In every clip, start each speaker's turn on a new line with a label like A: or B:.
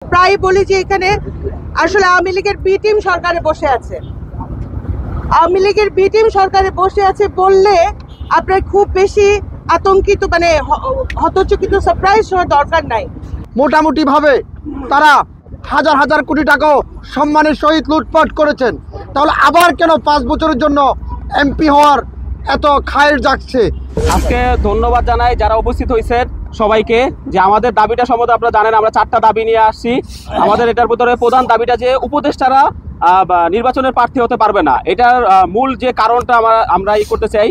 A: প্রায় বলি যে এখানে আসলে আওয়ামী লীগের বি টিম সরকারে বসে আছে। আওয়ামী লীগের বি টিম সরকারে বসে আছে বললে আপনার খুব বেশি আতঙ্কিত হতচকিত সারপ্রাইজ হওয়ার দরকার নাই।
B: মোটামুটি ভাবে তারা হাজার হাজার কোটি টাকাও সম্মানের সহিত লুটপাট করেছেন, তাহলে আবার কেন 5 বছরের জন্য এমপি হওয়ার এত খায়ের জাগছে?
C: আজকে ধন্যবাদ জানাই যারা উপস্থিত হয়েছেন সবাইকে। যে আমাদের দাবিটা সম্বন্ধে আপনারা জানেন, আমরা 4টা দাবি নিয়ে আসছি। আমাদের এটার ভিতরে প্রধান দাবিটা যে উপদেষ্টারা নির্বাচনের প্রার্থী হতে পারবে না। এটার মূল যে কারণটা আমরা করতে চাই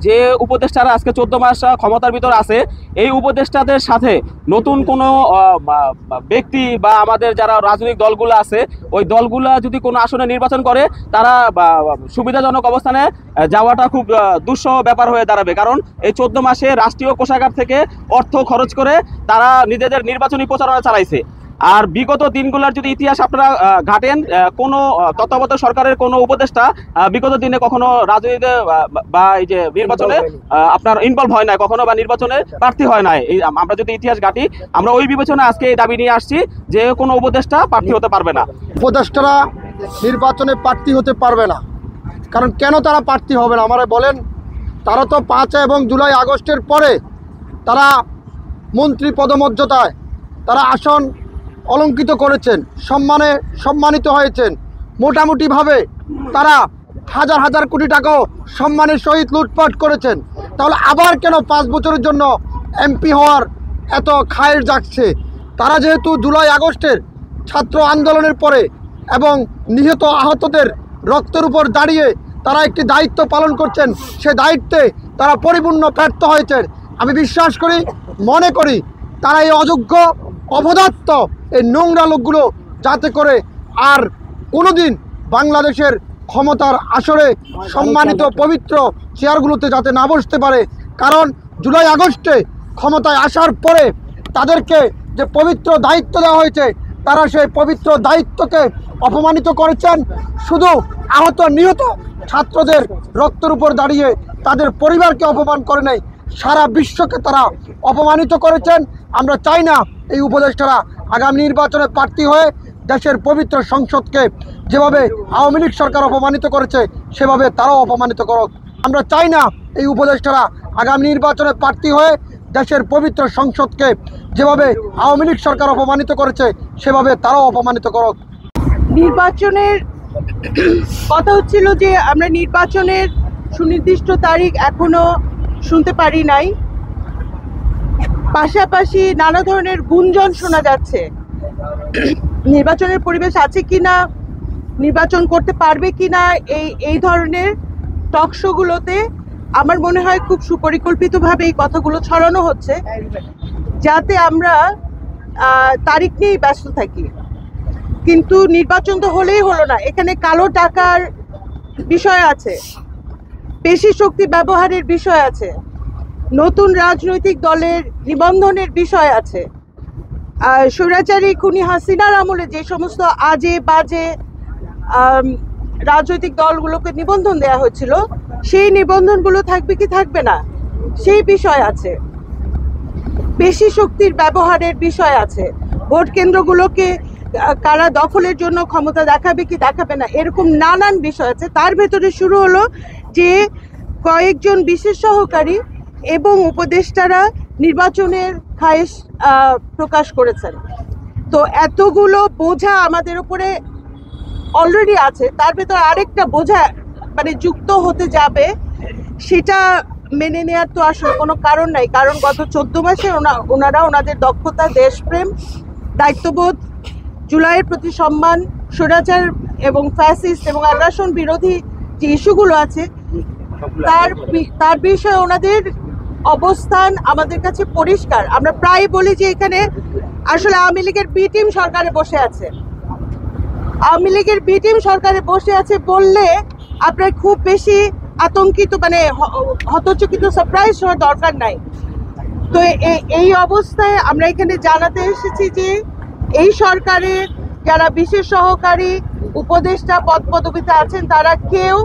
C: যে উপদেষ্টারা আজকে 14 মাস ক্ষমতার ভিতর আছে, এই উপদেষ্টাদের সাথে নতুন কোনো ব্যক্তি বা আমাদের যারা রাজনৈতিক দলগুলো আছে ওই দলগুলা যদি কোনো আসনে নির্বাচন করে তারা সুবিধাজনক অবস্থানে যাওয়াটা খুব দুঃসহ ব্যাপার হয়ে দাঁড়াবে। কারণ এই 14 মাসে রাষ্ট্রীয় কোষাগার থেকে অর্থ খরচ করে তারা নিজেদের নির্বাচনী প্রচারণা চালাইছে। আর বিগত দিনগুলোর যদি ইতিহাস আপনারা ঘাটেন, কোনো তত্ত্বাবধায়ক সরকারের কোনো উপদেষ্টা বিগত দিনে কখনো রাজনীতিতে বা এই যে নির্বাচনে আপনার ইনভলভ হয় না কখনো, বা নির্বাচনে প্রার্থী হয় না। এই আমরা যদি ইতিহাস ঘাটি, আমরা ওই বিবেচনা আজকে এই দাবি নিয়ে আসছি যে কোনো উপদেষ্টা প্রার্থী হতে পারবে না।
B: উপদেষ্টারা নির্বাচনে প্রার্থী হতে পারবে না, কারণ কেন তারা প্রার্থী হবে না আমারা বলেন? তারা তো 5 এবং জুলাই আগস্টের পরে তারা মন্ত্রী পদমর্যাদায় তারা আসন অলঙ্কিত করেছেন, সম্মানিত হয়েছেন। মোটামুটিভাবে তারা হাজার হাজার কোটি টাকাও সম্মানের সহিত লুটপাট করেছেন, তাহলে আবার কেন 5 বছরের জন্য এমপি হওয়ার এত খায়ের জাগছে? তারা যেহেতু জুলাই আগস্টের ছাত্র আন্দোলনের পরে এবং নিহত আহতদের রক্তের উপর দাঁড়িয়ে তারা একটি দায়িত্ব পালন করছেন, সে দায়িত্বে তারা পরিপূর্ণ ব্যর্থ হয়েছেন। আমি বিশ্বাস করি, মনে করি তারা এই অযোগ্য অপদার্থ এই নোংরা লোকগুলো যাতে করে আর কোনোদিন বাংলাদেশের ক্ষমতার আসরে সম্মানিত পবিত্র চেয়ারগুলোতে যাতে না বসতে পারে। কারণ জুলাই আগস্টে ক্ষমতায় আসার পরে তাদেরকে যে পবিত্র দায়িত্ব দেওয়া হয়েছে, তারা সেই পবিত্র দায়িত্বকে অপমানিত করেছেন। শুধু আহত নিহত ছাত্রদের রক্তের উপর দাঁড়িয়ে তাদের পরিবারকে অপমান করে নাই, সারা বিশ্বকে তারা অপমানিত করেছেন। আমরা চাই না এই উপদেষ্টারা আগামী নির্বাচনে প্রার্থী হয়ে দেশের পবিত্র সংসদকে যেভাবে আওয়ামী লীগ সরকার অপমানিত করেছে সেভাবে তারাও অপমানিত করুক। আমরা চাই না এই উপদেষ্টারা আগামী নির্বাচনে প্রার্থী হয়ে দেশের পবিত্র সংসদকে যেভাবে আওয়ামী লীগ সরকার অপমানিত করেছে সেভাবে তারাও অপমানিত করুক।
A: নির্বাচনের কথা হচ্ছিল যে আমরা নির্বাচনের সুনির্দিষ্ট তারিখ এখনো শুনতে পারি নাই। পাশাপাশি নানা ধরনের গুঞ্জন শোনা যাচ্ছে, নির্বাচনের পরিবেশ আছে কিনা, নির্বাচন করতে পারবে কিনা। এই ধরনের টক শোগুলোতে আমার মনে হয় খুব সুপরিকল্পিতভাবে এই কথাগুলো ছড়ানো হচ্ছে যাতে আমরা তারিখ নিয়েই ব্যস্ত থাকি। কিন্তু নির্বাচন তো হলেই হলো না, এখানে কালো টাকার বিষয় আছে, পেশি শক্তি ব্যবহারের বিষয় আছে, নতুন রাজনৈতিক দলের নিবন্ধনের বিষয় আছে। স্বৈরাচারী খুনি হাসিনার আমলে যে সমস্ত আজে বাজে রাজনৈতিক দলগুলোকে নিবন্ধন দেওয়া হয়েছিল, সেই নিবন্ধনগুলো থাকবে কি থাকবে না সেই বিষয় আছে, পেশি শক্তির ব্যবহারের বিষয় আছে, ভোট কেন্দ্রগুলোকে কারা দখলের জন্য ক্ষমতা দেখাবে কি দেখাবে না, এরকম নানান বিষয় আছে। তার ভেতরে শুরু হলো যে কয়েকজন বিশেষ সহকারী এবং উপদেষ্টারা নির্বাচনের খায়েশ প্রকাশ করেছেন। তো এতগুলো বোঝা আমাদের উপরে অলরেডি আছে, তার ভেতরে আরেকটা বোঝা মানে যুক্ত হতে যাবে, সেটা মেনে নেওয়ার তো আসলে কোনো কারণ নাই। কারণ গত 14 মাসে ওনারা ওনাদের দক্ষতা, দেশপ্রেম, দায়িত্ববোধ, জুলাইয়ের প্রতি সম্মান, স্বৈরাচার এবং ফ্যাসিস্ট এবং আগ্রাসন বিরোধী যে ইস্যুগুলো আছে তার বিষয়ে ওনাদের অবস্থান আমাদের কাছে পরিষ্কার। আমরা প্রায় বলি যে এখানে আসলে আওয়ামী লীগের বি টিম সরকারে বসে আছে। আওয়ামী লীগের বি টিম সরকারে বসে আছে বললে আপনার খুব বেশি আতঙ্কিত হতচকিত সারপ্রাইজ হওয়ার দরকার নাই। তো এই অবস্থায় আমরা এখানে জানাতে এসেছি যে এই সরকারের যারা বিশেষ সহকারী উপদেষ্টা পদপদবিতে আছেন তারা কেউ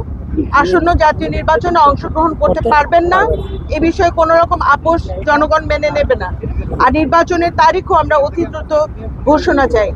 A: আসন্ন জাতীয় নির্বাচনে অংশগ্রহণ করতে পারবেন না। এ বিষয়ে কোনো রকম আপোষ জনগণ মেনে নেবে না। আর নির্বাচনের তারিখও আমরা অতি দ্রুত ঘোষণা চাই।